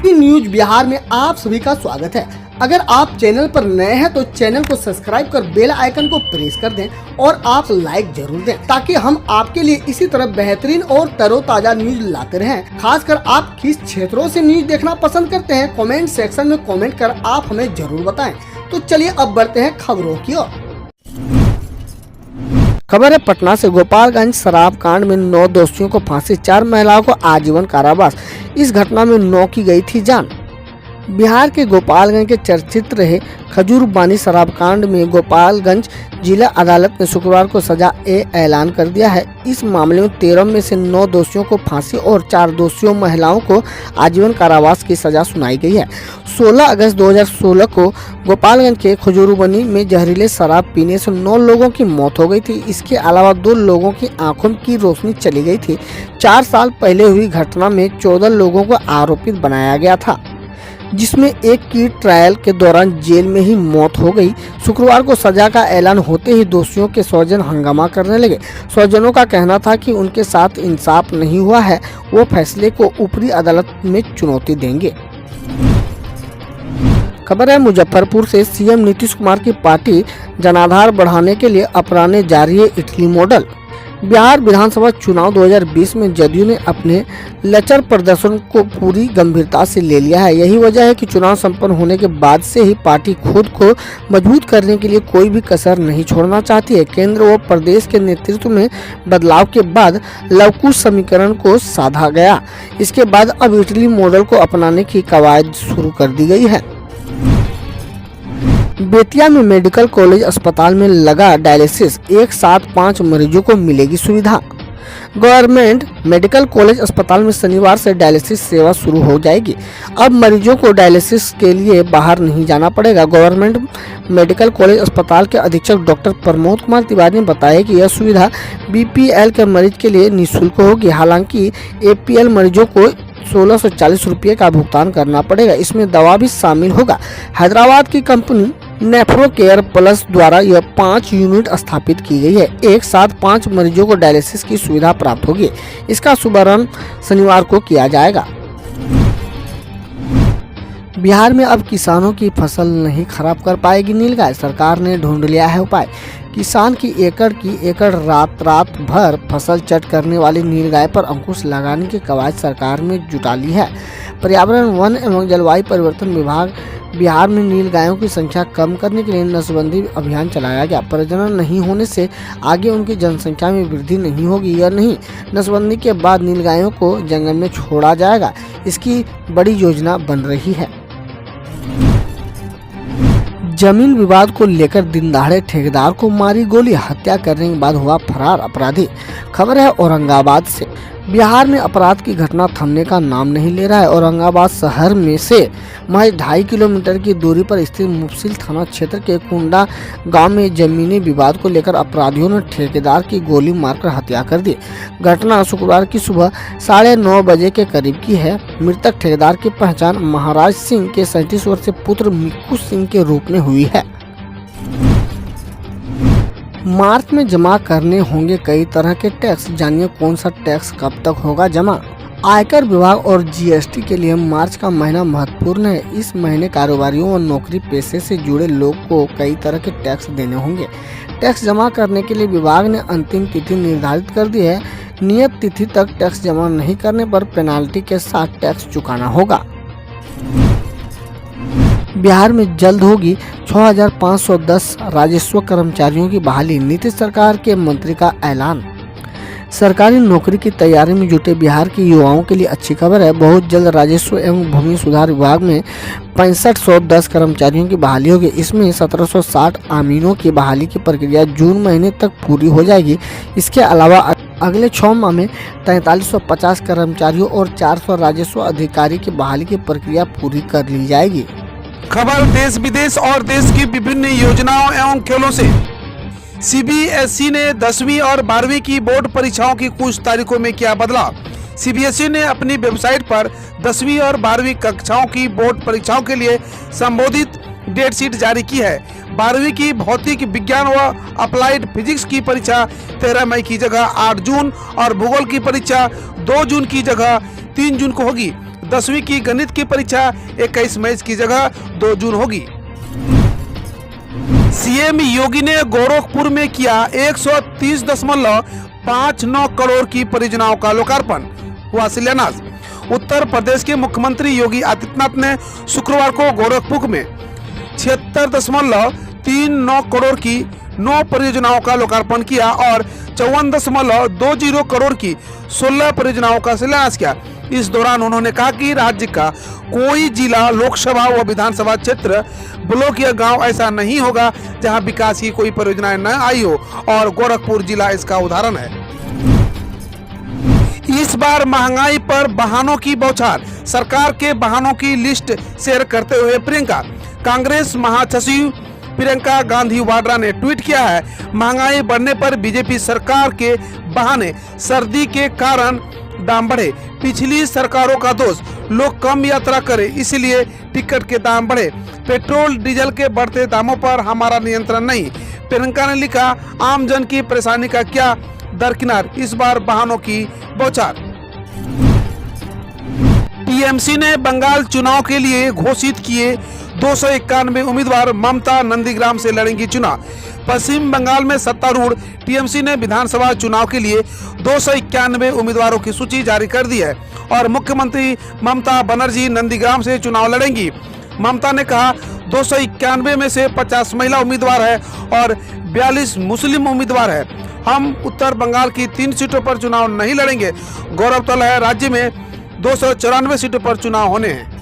News Bihar में आप सभी का स्वागत है। अगर आप चैनल पर नए हैं तो चैनल को सब्सक्राइब कर बेल आइकन को प्रेस कर दें और आप लाइक जरूर दें ताकि हम आपके लिए इसी तरह बेहतरीन और तरोताजा न्यूज लाते रहें। खासकर आप किस क्षेत्रों से न्यूज देखना पसंद करते हैं, कमेंट सेक्शन में कमेंट कर आप हमें जरूर बताएं। तो चलिए अब बढ़ते हैं खबरों की ओर। खबर है पटना से। गोपालगंज शराब कांड में 9 दोषियों को फांसी, 4 महिलाओं को आजीवन कारावास। इस घटना में 9 की गई थी जान। बिहार के गोपालगंज के चर्चित रहे खजूरबानी शराब कांड में गोपालगंज जिला अदालत ने शुक्रवार को सजा ऐलान कर दिया है। इस मामले में 13 में से 9 दोषियों को फांसी और 4 दोषियों महिलाओं को आजीवन कारावास की सजा सुनाई गई है। 16 अगस्त 2016 को गोपालगंज के खजूरबानी में जहरीले शराब पीने से 9 लोगों की मौत हो गई थी। इसके अलावा 2 लोगों की आंखों की रोशनी चली गई थी। 4 साल पहले हुई घटना में 14 लोगों को आरोपित बनाया गया था, जिसमें एक की ट्रायल के दौरान जेल में ही मौत हो गई। शुक्रवार को सजा का ऐलान होते ही दोषियों के स्वजन हंगामा करने लगे। स्वजनों का कहना था कि उनके साथ इंसाफ नहीं हुआ है, वो फैसले को ऊपरी अदालत में चुनौती देंगे। खबर है मुजफ्फरपुर से। सीएम नीतीश कुमार की पार्टी जनाधार बढ़ाने के लिए अपनाने जा रही है इटली मॉडल। बिहार विधानसभा चुनाव 2020 में जदयू ने अपने लचर प्रदर्शन को पूरी गंभीरता से ले लिया है। यही वजह है कि चुनाव संपन्न होने के बाद से ही पार्टी खुद को मजबूत करने के लिए कोई भी कसर नहीं छोड़ना चाहती है। केंद्र व प्रदेश के नेतृत्व में बदलाव के बाद लवकुश समीकरण को साधा गया। इसके बाद अब इटली मॉडल को अपनाने की कवायद शुरू कर दी गई है। बेतिया में मेडिकल कॉलेज अस्पताल में लगा डायलिसिस, एक साथ 5 मरीजों को मिलेगी सुविधा। गवर्नमेंट मेडिकल कॉलेज अस्पताल में शनिवार से डायलिसिस सेवा शुरू हो जाएगी। अब मरीजों को डायलिसिस के लिए बाहर नहीं जाना पड़ेगा। गवर्नमेंट मेडिकल कॉलेज अस्पताल के अधीक्षक डॉक्टर प्रमोद कुमार तिवारी ने बताया कि यह सुविधा बीपीएल के मरीज के लिए निःशुल्क होगी। हालांकि एपीएल मरीजों को 1640 रुपये का भुगतान करना पड़ेगा। इसमें दवा भी शामिल होगा। हैदराबाद की कंपनी नेफ्रो केयर प्लस द्वारा यह 5 यूनिट स्थापित की गई है। एक साथ 5 मरीजों को डायलिसिस की सुविधा प्राप्त होगी। इसका शुभारंभ शनिवार को किया जाएगा। बिहार में अब किसानों की फसल नहीं खराब कर पाएगी नीलगाय। सरकार ने ढूंढ लिया है उपाय। किसान की एकड़ रात भर फसल चट करने वाली नीलगाय पर अंकुश लगाने की कवायद सरकार में जुटा ली है। पर्यावरण, वन एवं जलवायु परिवर्तन विभाग बिहार में नीलगायों की संख्या कम करने के लिए नसबंदी अभियान चलाया गया। प्रजनन नहीं होने से आगे उनकी जनसंख्या में वृद्धि नहीं होगी या नहीं। नसबंदी के बाद नीलगायों को जंगल में छोड़ा जाएगा। इसकी बड़ी योजना बन रही है। जमीन विवाद को लेकर दिनदहाड़े ठेकेदार को मारी गोली, हत्या करने के बाद हुआ फरार अपराधी। खबर है औरंगाबाद से। बिहार में अपराध की घटना थमने का नाम नहीं ले रहा है। औरंगाबाद शहर में से महज 2.5 किलोमीटर की दूरी पर स्थित मुफस्सिल थाना क्षेत्र के कुंडा गांव में जमीनी विवाद को लेकर अपराधियों ने ठेकेदार की गोली मारकर हत्या कर दी। घटना शुक्रवार की सुबह 9:30 बजे के करीब की है। मृतक ठेकेदार की पहचान महाराज सिंह के 37 वर्षीय पुत्र मिक्कू सिंह के रूप में हुई है। मार्च में जमा करने होंगे कई तरह के टैक्स। जानिए कौन सा टैक्स कब तक होगा जमा। आयकर विभाग और जीएसटी के लिए मार्च का महीना महत्वपूर्ण है। इस महीने कारोबारियों और नौकरी पेशे से जुड़े लोग को कई तरह के टैक्स देने होंगे। टैक्स जमा करने के लिए विभाग ने अंतिम तिथि निर्धारित कर दी है। नियत तिथि तक टैक्स जमा नहीं करने पर पेनाल्टी के साथ टैक्स चुकाना होगा। बिहार में जल्द होगी 6510 राजस्व कर्मचारियों की बहाली। नीतीश सरकार के मंत्री का ऐलान। सरकारी नौकरी की तैयारी में जुटे बिहार के युवाओं के लिए अच्छी खबर है। बहुत जल्द राजस्व एवं भूमि सुधार विभाग में 6510 कर्मचारियों की बहाली होगी। इसमें 1760 अमीनों की बहाली की प्रक्रिया जून महीने तक पूरी हो जाएगी। इसके अलावा अगले 6 माह में 4350 कर्मचारियों और 400 राजस्व अधिकारी की बहाली की प्रक्रिया पूरी कर ली जाएगी। खबर देश विदेश और देश की विभिन्न योजनाओं एवं खेलों से। सीबीएसई ने 10वीं और 12वीं की बोर्ड परीक्षाओं की कुछ तारीखों में किया बदलाव। सीबीएसई ने अपनी वेबसाइट पर 10वीं और 12वीं कक्षाओं की बोर्ड परीक्षाओं के लिए संबोधित डेट शीट जारी की है। 12वीं की भौतिक विज्ञान व अप्लाइड फिजिक्स की परीक्षा 13 मई की जगह 8 जून और भूगोल की परीक्षा 2 जून की जगह 3 जून को होगी। 10वीं की गणित की परीक्षा 21 मई की जगह 2 जून होगी। सीएम योगी ने गोरखपुर में किया 130.59 करोड़ की परियोजनाओं का लोकार्पण, हुआ शिलान्यास। उत्तर प्रदेश के मुख्यमंत्री योगी आदित्यनाथ ने शुक्रवार को गोरखपुर में 76.39 करोड़ की 9 परियोजनाओं का लोकार्पण किया और 54.20 करोड़ की 16 परियोजनाओं का शिलान्यास किया। इस दौरान उन्होंने कहा कि राज्य का कोई जिला, लोकसभा व विधानसभा क्षेत्र, ब्लॉक या गांव ऐसा नहीं होगा जहां विकास की कोई परियोजनाएं न आई हो, और गोरखपुर जिला इसका उदाहरण है। इस बार महंगाई पर वाहनों की बौछार, सरकार के वाहनों की लिस्ट शेयर करते हुए प्रियंका, कांग्रेस महासचिव प्रियंका गांधी वाड्रा ने ट्वीट किया है, महंगाई बढ़ने पर बीजेपी सरकार के बहाने सर्दी के कारण दाम बढ़े, पिछली सरकारों का दोष, लोग कम यात्रा करें इसलिए टिकट के दाम बढ़े, पेट्रोल डीजल के बढ़ते दामों पर हमारा नियंत्रण नहीं। प्रियंका ने लिखा, आम जन की परेशानी का क्या दरकिनार, इस बार वाहनों की बौछार। टीएमसी ने बंगाल चुनाव के लिए घोषित किए 291 उम्मीदवार, ममता नंदीग्राम से लड़ेंगी चुनाव। पश्चिम बंगाल में सत्तारूढ़ टीएमसी ने विधानसभा चुनाव के लिए 291 उम्मीदवारों की सूची जारी कर दी है और मुख्यमंत्री ममता बनर्जी नंदीग्राम से चुनाव लड़ेंगी। ममता ने कहा, 291 में से 50 महिला उम्मीदवार है और 42 मुस्लिम उम्मीदवार है। हम उत्तर बंगाल की 3 सीटों पर चुनाव नहीं लड़ेंगे। गौरतलब है, राज्य में 294 सीटों पर चुनाव होने हैं।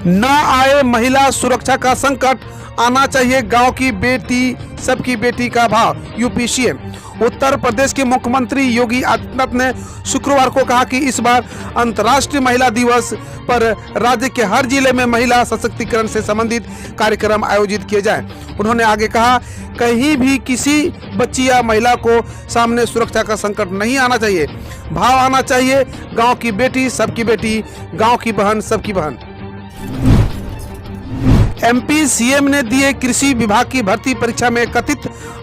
न आए महिला सुरक्षा का संकट, आना चाहिए गांव की बेटी सबकी बेटी का भाव, यूपी सीएम। उत्तर प्रदेश के मुख्यमंत्री योगी आदित्यनाथ ने शुक्रवार को कहा कि इस बार अंतर्राष्ट्रीय महिला दिवस पर राज्य के हर जिले में महिला सशक्तिकरण से संबंधित कार्यक्रम आयोजित किए जाएं। उन्होंने आगे कहा, कहीं भी किसी बच्ची या महिला को सामने सुरक्षा का संकट नहीं आना चाहिए, भाव आना चाहिए गांव की बेटी सबकी बेटी, गांव की बहन सबकी बहन। एमपी सीएम ने दिए कृषि विभाग की भर्ती परीक्षा में कथित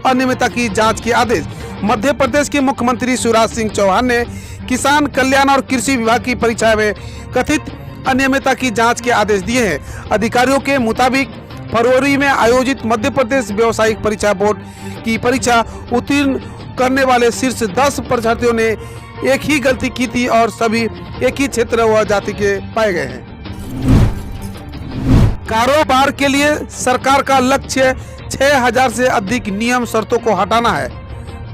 अनियमितता की जांच के आदेश। मध्य प्रदेश के मुख्यमंत्री शिवराज सिंह चौहान ने किसान कल्याण और कृषि विभाग की परीक्षा में कथित अनियमितता की जांच के आदेश दिए हैं। अधिकारियों के मुताबिक फरवरी में आयोजित मध्य प्रदेश व्यावसायिक परीक्षा बोर्ड की परीक्षा उत्तीर्ण करने वाले शीर्ष 10 परीक्षार्थियों ने एक ही गलती की थी और सभी एक ही क्षेत्र व जाति के पाए गए हैं। कारोबार के लिए सरकार का लक्ष्य 6000 से अधिक नियम शर्तों को हटाना है,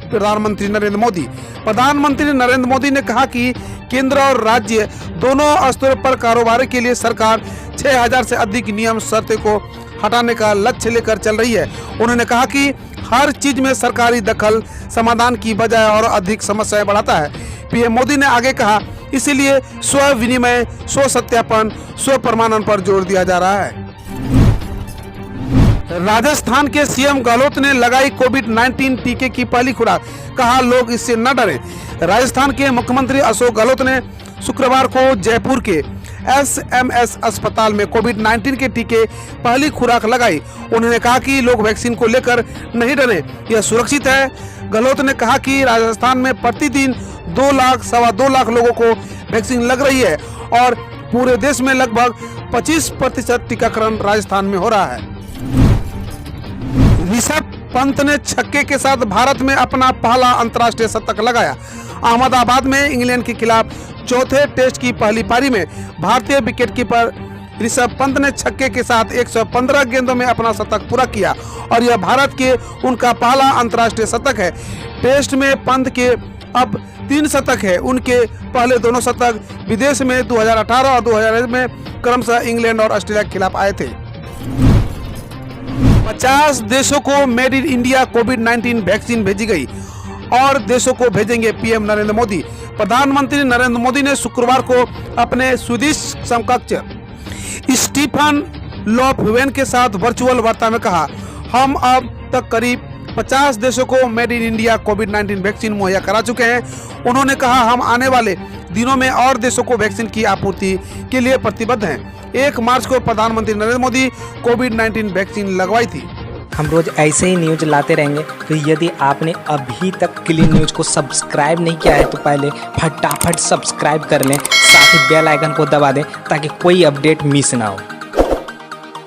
प्रधानमंत्री नरेंद्र मोदी। प्रधानमंत्री नरेंद्र मोदी ने कहा कि केंद्र और राज्य दोनों स्तरों पर कारोबार के लिए सरकार 6000 से अधिक नियम शर्तों को हटाने का लक्ष्य लेकर चल रही है। उन्होंने कहा कि हर चीज में सरकारी दखल समाधान की बजाय और अधिक समस्याएं बढ़ाता है। पीएम मोदी ने आगे कहा, इसलिए स्व विनिमय, स्व सत्यापन, स्व प्रमाणन पर जोर दिया जा रहा है। राजस्थान के सीएम गहलोत ने लगाई कोविड-19 टीके की पहली खुराक, कहा लोग इससे न डरें। राजस्थान के मुख्यमंत्री अशोक गहलोत ने शुक्रवार को जयपुर के एसएमएस अस्पताल में कोविड-19 के टीके पहली खुराक लगाई। उन्होंने कहा कि लोग वैक्सीन को लेकर नहीं डरें, यह सुरक्षित है। गहलोत ने कहा कि राजस्थान में प्रतिदिन 2 लाख सवा 2 लाख लोगों को वैक्सीन लग रही है और पूरे देश में लगभग 25% टीकाकरण राजस्थान में हो रहा है। ऋषभ पंत ने छक्के के साथ भारत में अपना पहला अंतर्राष्ट्रीय शतक लगाया। अहमदाबाद में इंग्लैंड के खिलाफ चौथे टेस्ट की पहली पारी में भारतीय विकेटकीपर ऋषभ पंत ने छक्के के साथ 115 गेंदों में अपना शतक पूरा किया और यह भारत के उनका पहला अंतर्राष्ट्रीय शतक है। टेस्ट में पंत के अब 3 शतक है। उनके पहले दोनों शतक विदेश में 2018 और 2000 में क्रमशः इंग्लैंड और ऑस्ट्रेलिया के खिलाफ आए थे। 50 देशों को made in India covid vaccine भेजी गई और देशों को भेजेंगे पीएम नरेंद्र मोदी। प्रधानमंत्री नरेंद्र मोदी ने शुक्रवार को अपने स्वीडिश समकक्ष स्टीफन लोफवेन के साथ वर्चुअल वार्ता में कहा, हम अब तक करीब 50 देशों को made in India covid vaccine मुहैया करा चुके हैं। उन्होंने कहा, हम आने वाले दिनों में और देशों को वैक्सीन की आपूर्ति के लिए प्रतिबद्ध हैं। 1 मार्च को प्रधानमंत्री नरेंद्र मोदी कोविड-19 वैक्सीन लगवाई थी। हम रोज़ ऐसे ही न्यूज लाते रहेंगे। तो यदि आपने अभी तक क्लीन न्यूज को सब्सक्राइब नहीं किया है तो पहले फटाफट सब्सक्राइब कर लें, साथ ही बेल आइकन को दबा दें ताकि कोई अपडेट मिस ना हो।